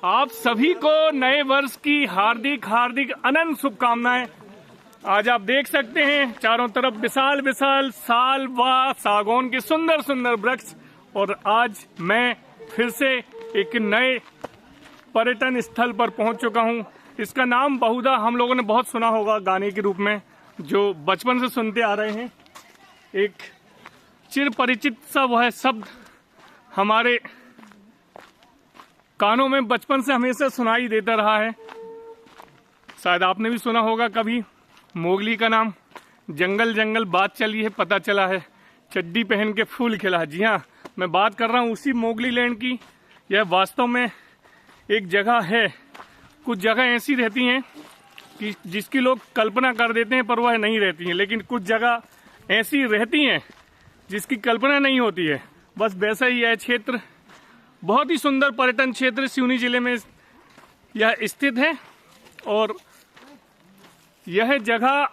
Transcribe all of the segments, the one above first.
आप सभी को नए वर्ष की हार्दिक हार्दिक अनंत शुभकामनाएं। आज आप देख सकते हैं चारों तरफ विशाल विशाल साल व सागौन के सुंदर सुंदर वृक्ष। और आज मैं फिर से एक नए पर्यटन स्थल पर पहुंच चुका हूं। इसका नाम बहुधा हम लोगों ने बहुत सुना होगा गाने के रूप में, जो बचपन से सुनते आ रहे हैं। एक चिर परिचित सा वह शब्द हमारे कानों में बचपन से हमेशा सुनाई देता रहा है। शायद आपने भी सुना होगा कभी मोगली का नाम। जंगल जंगल बात चली है, पता चला है चड्डी पहन के फूल खिला है। जी हाँ, मैं बात कर रहा हूँ उसी मोगली लैंड की। यह वास्तव में एक जगह है। कुछ जगह ऐसी रहती हैं कि जिसकी लोग कल्पना कर देते हैं पर वह नहीं रहती हैं, लेकिन कुछ जगह ऐसी रहती हैं जिसकी कल्पना नहीं होती है। बस वैसा ही यह क्षेत्र, बहुत ही सुंदर पर्यटन क्षेत्र सिवनी जिले में यह स्थित है। और यह जगह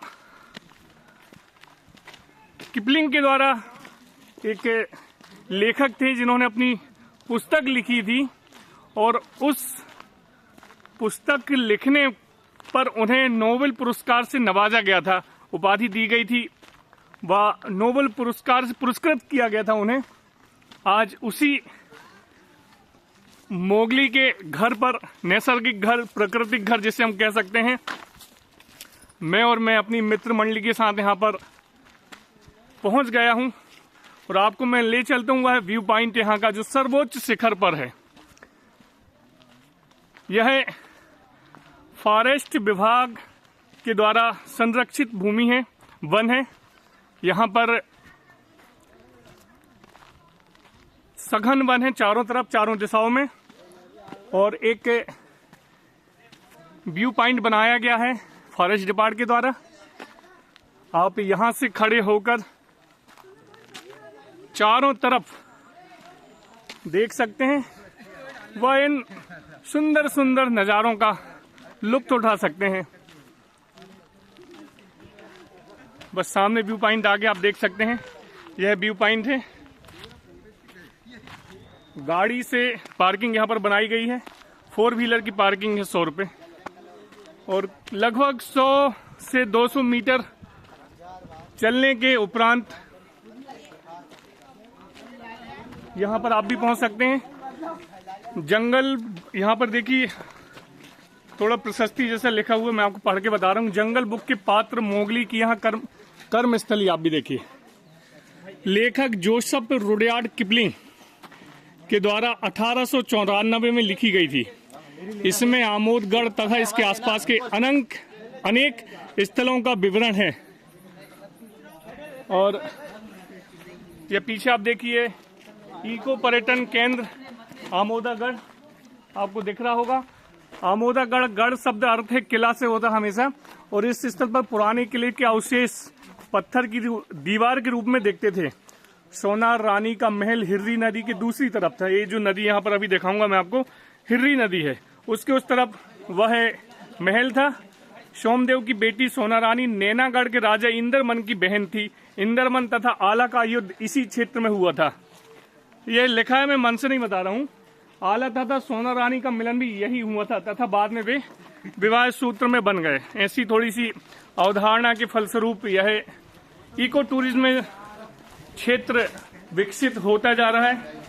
किपलिंग के द्वारा, एक लेखक थे जिन्होंने अपनी पुस्तक लिखी थी, और उस पुस्तक लिखने पर उन्हें नोबेल पुरस्कार से नवाजा गया था, उपाधि दी गई थी, वह नोबेल पुरस्कार से पुरस्कृत किया गया था उन्हें। आज उसी मोगली के घर पर, नैसर्गिक घर, प्राकृतिक घर जिसे हम कह सकते हैं, मैं अपनी मित्र मंडली के साथ यहाँ पर पहुंच गया हूं। और आपको मैं ले चलता हूं वह व्यू पॉइंट यहाँ का, जो सर्वोच्च शिखर पर है। यह फॉरेस्ट विभाग के द्वारा संरक्षित भूमि है, वन है। यहाँ पर सघन वन है चारों तरफ, चारों दिशाओं में। और एक व्यू पॉइंट बनाया गया है फॉरेस्ट डिपार्टमेंट के द्वारा। आप यहां से खड़े होकर चारों तरफ देख सकते हैं, वह इन सुंदर सुंदर नजारों का लुत्फ उठा सकते हैं। बस सामने व्यू पॉइंट आगे आप देख सकते हैं, यह व्यू पॉइंट है। गाड़ी से पार्किंग यहाँ पर बनाई गई है। 4 व्हीलर की पार्किंग है 100 रुपये। और लगभग 100 से 200 मीटर चलने के उपरांत यहाँ पर आप भी पहुँच सकते हैं। जंगल, यहाँ पर देखिए थोड़ा प्रशस्ति जैसा लिखा हुआ, मैं आपको पढ़ के बता रहा हूँ। जंगल बुक के पात्र मोगली की यहाँ कर्मस्थली आप भी देखिए। लेखक जोसेफ रुडयार्ड किपलिंग के द्वारा 1894 में लिखी गई थी। इसमें आमोदगढ़ तथा इसके आसपास के अनेक स्थलों का विवरण है। और ये पीछे आप देखिए इको पर्यटन केंद्र आमोदागढ़ आपको दिख रहा होगा। आमोदागढ़, गढ़ शब्द अर्थ है किला से होता हमेशा। और इस स्थल पर पुराने किले के अवशेष पत्थर की दीवार के रूप में देखते थे। सोनार रानी का महल हिर्री नदी की दूसरी तरफ था। ये जो नदी यहाँ पर अभी दिखाऊंगा मैं आपको, हिर्री नदी है, उसके उस तरफ वह महल था। सोमदेव की बेटी सोना रानी नैनागढ़ के राजा इंद्रमन की बहन थी। इंद्रमन तथा आला का युद्ध इसी क्षेत्र में हुआ था। यह लिखा है, मैं मन से नहीं बता रहा हूँ। आला तथा सोना रानी का मिलन भी यही हुआ था तथा बाद में वे विवाह सूत्र में बन गए। ऐसी थोड़ी सी अवधारणा के फलस्वरूप यह इको टूरिज्म क्षेत्र विकसित होता जा रहा है।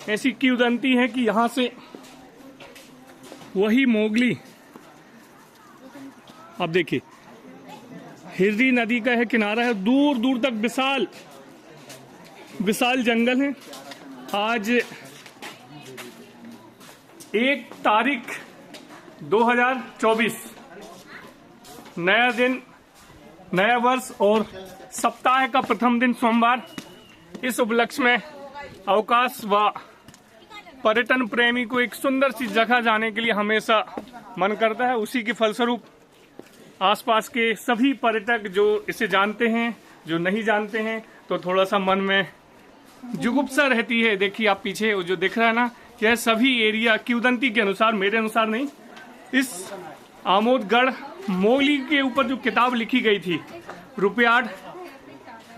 ऐसी किंवदंती है कि यहां से वही मोगली, आप देखिए हिर्री नदी का है किनारा है, दूर दूर तक विशाल विशाल जंगल है। आज 1 तारीख 2024, नया दिन, नया वर्ष और सप्ताह का प्रथम दिन सोमवार। इस उपलक्ष्य में अवकाश व पर्यटन प्रेमी को एक सुंदर सी जगह जाने के लिए हमेशा मन करता है। उसी के फलस्वरूप आसपास के सभी पर्यटक जो इसे जानते हैं, जो नहीं जानते हैं, तो थोड़ा सा मन में जुगुप्सा रहती है। देखिए आप पीछे जो दिख रहा है ना, यह सभी एरिया किंवदंती के अनुसार, मेरे अनुसार नहीं, इस आमोदगढ़ मोगली के ऊपर जो किताब लिखी गई थी, रुडयार्ड,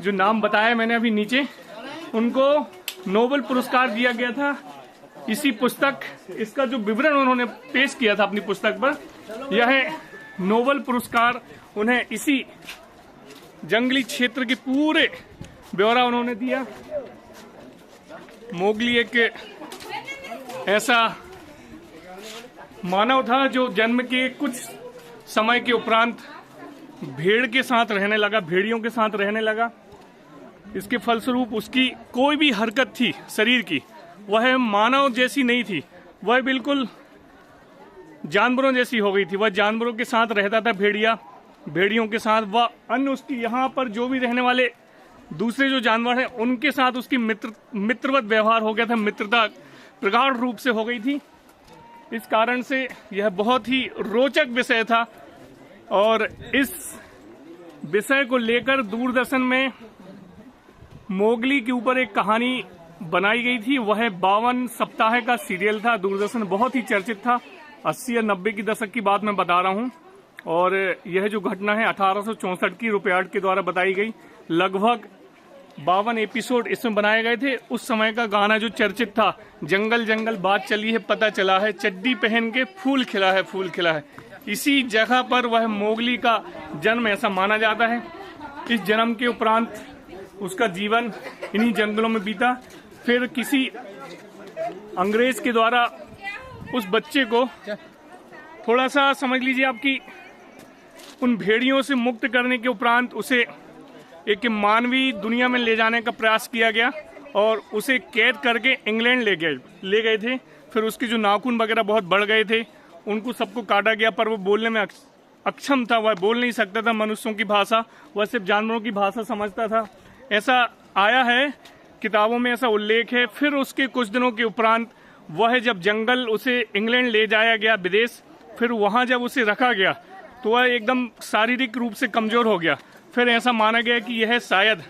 जो नाम बताया मैंने अभी नीचे, उनको नोबेल पुरस्कार दिया गया था इसी पुस्तक, इसका जो विवरण उन्होंने पेश किया था अपनी पुस्तक पर, यह नोबेल पुरस्कार उन्हें इसी जंगली क्षेत्र के पूरे ब्यौरा उन्होंने दिया। मोगली एक ऐसा मानव था जो जन्म के कुछ समय के उपरांत भेड़ के साथ रहने लगा, भेड़ियों के साथ रहने लगा। इसके फलस्वरूप उसकी कोई भी हरकत थी शरीर की, वह मानव जैसी नहीं थी, वह बिल्कुल जानवरों जैसी हो गई थी। वह जानवरों के साथ रहता था, भेड़ियों के साथ। वह अन्य उसकी यहाँ पर जो भी रहने वाले दूसरे जो जानवर हैं उनके साथ उसकी मित्रवत व्यवहार हो गया था, मित्रता प्रगाढ़ रूप से हो गई थी। इस कारण से यह बहुत ही रोचक विषय था और इस विषय को लेकर दूरदर्शन में मोगली के ऊपर एक कहानी बनाई गई थी। वह 52 सप्ताह का सीरियल था, दूरदर्शन बहुत ही चर्चित था। 80 या 90 की दशक की बात मैं बता रहा हूं। और यह जो घटना है 1864 की रुपयार्ड के द्वारा बताई गई। लगभग 52 एपिसोड इसमें बनाए गए थे। उस समय का गाना जो चर्चित था, जंगल जंगल बात चली है पता चला है, चड्डी पहन के फूल खिला है, फूल खिला है। इसी जगह पर वह मोगली का जन्म ऐसा माना जाता है। इस जन्म के उपरांत उसका जीवन इन्हीं जंगलों में बीता। फिर किसी अंग्रेज के द्वारा उस बच्चे को थोड़ा सा समझ लीजिए आपकी उन भेड़ियों से मुक्त करने के उपरांत उसे एक मानवीय दुनिया में ले जाने का प्रयास किया गया और उसे कैद करके इंग्लैंड ले गए थे। फिर उसके जो नाखून वगैरह बहुत बढ़ गए थे, उनको सबको काटा गया, पर वो बोलने में अक्षम था, वह बोल नहीं सकता था मनुष्यों की भाषा, वह सिर्फ जानवरों की भाषा समझता था। ऐसा आया है किताबों में, ऐसा उल्लेख है। फिर उसके कुछ दिनों के उपरांत वह जब जंगल उसे इंग्लैंड ले जाया गया विदेश, फिर वहां जब उसे रखा गया तो वह एकदम शारीरिक रूप से कमजोर हो गया। फिर ऐसा माना गया कि यह शायद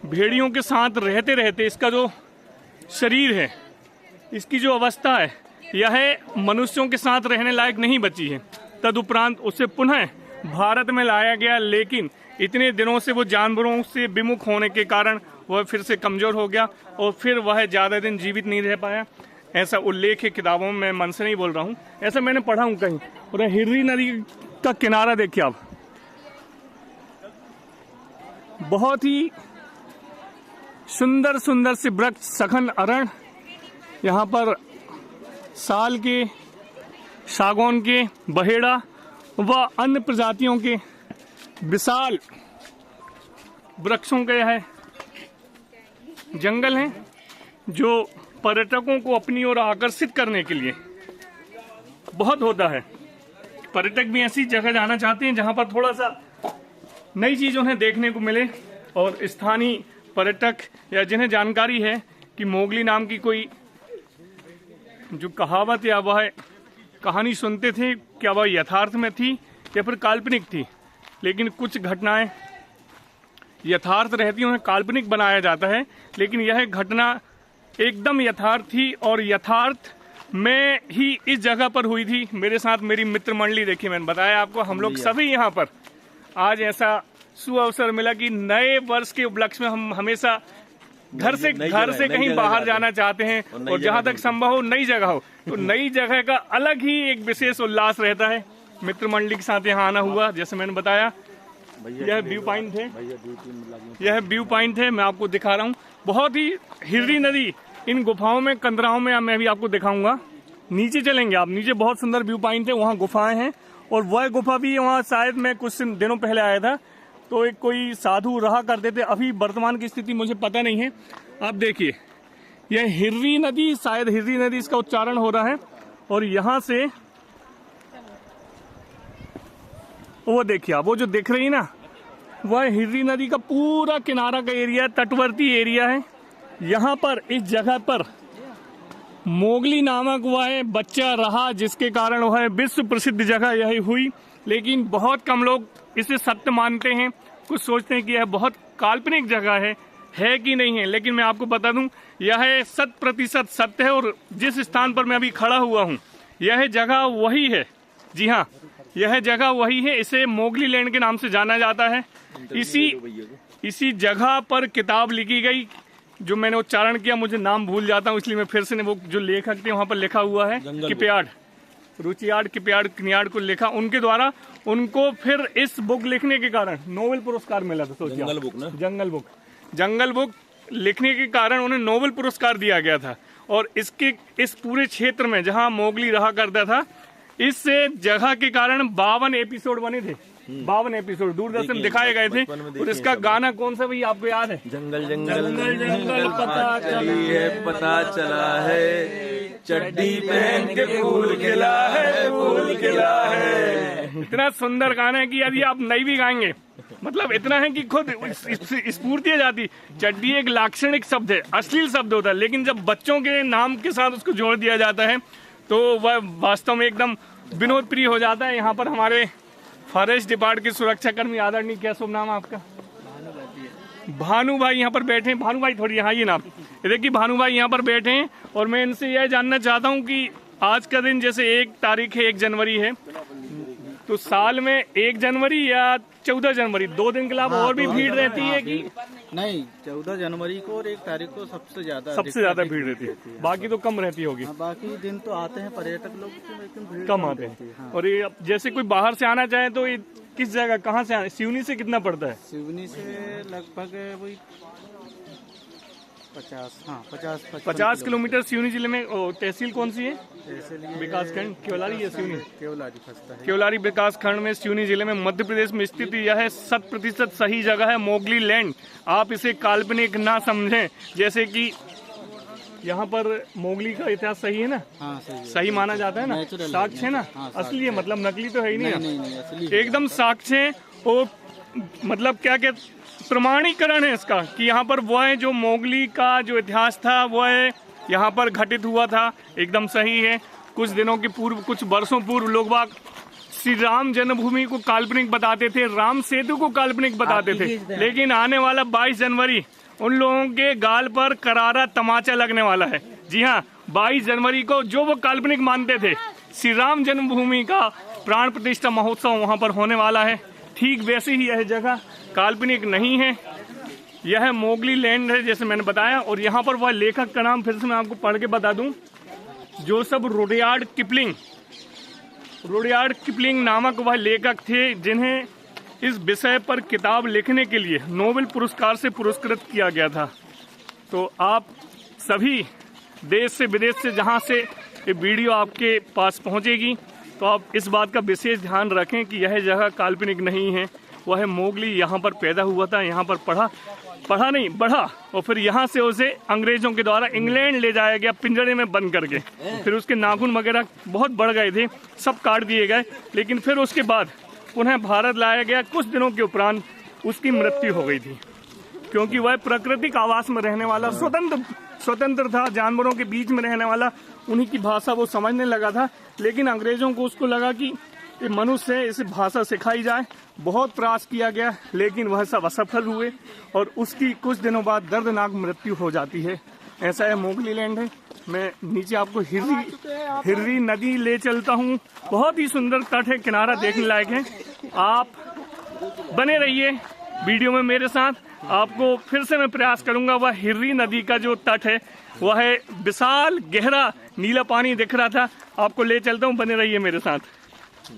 भेड़ियों के साथ रहते रहते इसका जो शरीर है, इसकी जो अवस्था है, यह मनुष्यों के साथ रहने लायक नहीं बची है। तदुपरांत उसे पुनः भारत में लाया गया, लेकिन इतने दिनों से वो जानवरों से विमुख होने के कारण वह फिर से कमजोर हो गया और फिर वह ज्यादा दिन जीवित नहीं रह पाया। ऐसा उल्लेख है किताबों में, मन से नहीं बोल रहा हूँ, ऐसा मैंने पढ़ा हूँ कहीं। और हिर्री नदी का किनारा देखिए आप, बहुत ही सुंदर सुंदर से वृक्ष, सघन अरण, यहाँ पर साल के, सागौन के, बहेड़ा व अन्य प्रजातियों के विशाल वृक्षों के यह जंगल हैं जो पर्यटकों को अपनी ओर आकर्षित करने के लिए बहुत होता है। पर्यटक भी ऐसी जगह जाना चाहते हैं जहां पर थोड़ा सा नई चीज उन्हें देखने को मिले। और स्थानीय पर्यटक या जिन्हें जानकारी है कि मोगली नाम की कोई जो कहावत या वह कहानी सुनते थे, क्या वह यथार्थ में थी या फिर काल्पनिक थी। लेकिन कुछ घटनाएं यथार्थ रहती हैं, उन्हें काल्पनिक बनाया जाता है, लेकिन यह घटना एकदम यथार्थ थी और यथार्थ में ही इस जगह पर हुई थी। मेरे साथ मेरी मित्र मंडली, देखिए मैंने बताया आपको, हम लोग सभी यहाँ पर आज ऐसा सुअवसर मिला कि नए वर्ष के उपलक्ष्य में हम हमेशा घर से कहीं बाहर जाना चाहते हैं और जहां तक संभव हो नई जगह हो, तो नई जगह का अलग ही एक विशेष उल्लास रहता है। मित्र मंडली के साथ यहाँ आना हुआ, जैसे मैंने बताया। यह व्यू पॉइंट है, यह व्यू पॉइंट है, मैं आपको दिखा रहा हूँ। बहुत ही हिर्री नदी इन गुफाओं में, कंदराओं में मैं भी आपको दिखाऊंगा। नीचे चलेंगे आप, नीचे बहुत सुंदर व्यू पॉइंट है, वहाँ गुफाएं हैं। और वह गुफा भी वहाँ शायद मैं कुछ दिनों पहले आया था तो एक कोई साधु रहा करते थे, अभी वर्तमान की स्थिति मुझे पता नहीं है। आप देखिए यह हिर्री नदी, शायद हिर्री नदी इसका उच्चारण हो रहा है। और यहाँ से वो देखिए आप, वो जो दिख रही ना, वह हिर्री नदी का पूरा किनारा का एरिया, तटवर्ती एरिया है। यहाँ पर इस जगह पर मोगली नामक वह बच्चा रहा, जिसके कारण वह विश्व प्रसिद्ध जगह यही हुई। लेकिन बहुत कम लोग इसे सत्य मानते हैं, कुछ सोचते हैं कि यह बहुत काल्पनिक जगह है कि नहीं है। लेकिन मैं आपको बता दूं, यह 100% सत्य है। और जिस स्थान पर मैं अभी खड़ा हुआ हूं, यह जगह वही है। जी हाँ, यह जगह वही है। इसे मोगली लैंड के नाम से जाना जाता है। इसी जगह पर किताब लिखी गई जो मैंने उच्चारण किया मुझे नाम भूल जाता हूँ, इसलिए मैं फिर से वो जो लेखक थे वहाँ पर लिखा हुआ है किपयाड, रुचियार्ड किपयाड किनियार्ड को लिखा, उनके द्वारा उनको फिर इस बुक लिखने के कारण नोबेल पुरस्कार मिला था। सोचिए, जंगल बुक लिखने के कारण उन्हें नोबेल पुरस्कार दिया गया था। और इस पूरे क्षेत्र में जहां मोगली रहा करता था, इस जगह के कारण 52 एपिसोड बने थे, 52 एपिसोड दूरदर्शन दिखाए गए थे। और इसका गाना कौन सा भाई आपको याद है? जंगल जंगल जंगल पता चला है, चड्डी पहन के फूल खिला है, फूल खिला है। इतना सुंदर गाना है कि यदि आप नहीं भी गाएंगे, मतलब इतना है कि खुद स्फूर्ति आ जाती। चड्डी एक लाक्षणिक शब्द है, अश्लील शब्द होता है, लेकिन जब बच्चों के नाम के साथ उसको जोड़ दिया जाता है तो वह वास्तव में एकदम विनोद प्रिय हो जाता है। यहाँ पर हमारे फॉरेस्ट डिपार्टमेंट के सुरक्षा कर्मी आदरणीय, क्या शुभ नाम है आपका? भानु भाई यहाँ पर बैठे हैं। भानु भाई थोड़ी यहाँ ये नाम, देखिए भानु भाई यहाँ पर बैठे हैं। और मैं इनसे यह जानना चाहता हूँ कि आज का दिन जैसे 1 तारीख है, 1 जनवरी है, तो साल में 1 जनवरी या 14 जनवरी 2 दिन के अलावा और भी भीड़ रहती है कि नहीं? 14 जनवरी को और 1 तारीख को सबसे ज्यादा भीड़ रहती है, बाकी तो कम रहती होगी। बाकी दिन तो आते हैं पर्यटक लोग, लेकिन भीड़ कम आते हैं। और ये जैसे कोई बाहर से आना चाहे तो ये किस जगह, कहाँ से आना? सिवनी से कितना पड़ता है? सिवनी से लगभग वही 50 किलोमीटर सिवनी जिले में। तहसील कौन सी है? विकास खंड केवलारी है, सिवनी केवलारी विकास खंड में सिवनी जिले में मध्य प्रदेश में स्थित यह 100% सही जगह है मोगली लैंड। आप इसे काल्पनिक ना समझें, जैसे कि यहाँ पर मोगली का इतिहास सही है ना? हाँ, सही माना जाता है ना? साक्ष्य है ना? असली है, मतलब नकली तो है ही नहीं, एकदम साक्ष्य है। और मतलब क्या प्रमाणीकरण है इसका कि यहाँ पर वो है जो मोगली का जो इतिहास था वो है यहाँ पर घटित हुआ था, एकदम सही है। कुछ दिनों के पूर्व, कुछ वर्षों पूर्व लोग बाग श्री राम जन्मभूमि को काल्पनिक बताते थे, राम सेतु को काल्पनिक बताते थे, लेकिन आने वाला 22 जनवरी उन लोगों के गाल पर करारा तमाचा लगने वाला है। जी हाँ, 22 जनवरी को जो वो काल्पनिक मानते थे, श्री राम जन्मभूमि का प्राण प्रतिष्ठा महोत्सव वहां पर होने वाला है। ठीक वैसे ही यह जगह काल्पनिक नहीं है, यह मोगली लैंड है जैसे मैंने बताया। और यहाँ पर वह लेखक का नाम फिर से मैं आपको पढ़ के बता दूं, जोसेफ रुडयार्ड किपलिंग नामक वह लेखक थे जिन्हें इस विषय पर किताब लिखने के लिए नोबेल पुरस्कार से पुरस्कृत किया गया था। तो आप सभी देश से विदेश से जहां से ये वीडियो आपके पास पहुंचेगी, तो आप इस बात का विशेष ध्यान रखें कि यह जगह काल्पनिक नहीं है। वह मोगली यहाँ पर पैदा हुआ था, यहाँ पर बढ़ा और फिर यहाँ से उसे अंग्रेजों के द्वारा इंग्लैंड ले जाया गया पिंजरे में बंद करके। फिर उसके नाखून वगैरह बहुत बढ़ गए थे, सब काट दिए गए, लेकिन फिर उसके बाद पुनः भारत लाया गया। कुछ दिनों के उपरांत उसकी मृत्यु हो गई थी, क्योंकि वह प्राकृतिक आवास में रहने वाला स्वतंत्र था, जानवरों के बीच में रहने वाला, उन्हीं की भाषा वो समझने लगा था। लेकिन अंग्रेजों को उसको लगा कि ये मनुष्य है, इसे भाषा सिखाई जाए। बहुत प्रयास किया गया, लेकिन वह सब असफल हुए और उसकी कुछ दिनों बाद दर्दनाक मृत्यु हो जाती है। ऐसा है मोगली लैंड है। मैं नीचे आपको हिर्री नदी ले चलता हूँ, बहुत ही सुंदर तट है, किनारा देखने लायक है। आप बने रहिए वीडियो में मेरे साथ। आपको फिर से मैं प्रयास करूंगा, वह हिर्री नदी का जो तट है वह है विशाल गहरा नीला पानी दिख रहा था, आपको ले चलता हूँ, बने रहिए मेरे साथ।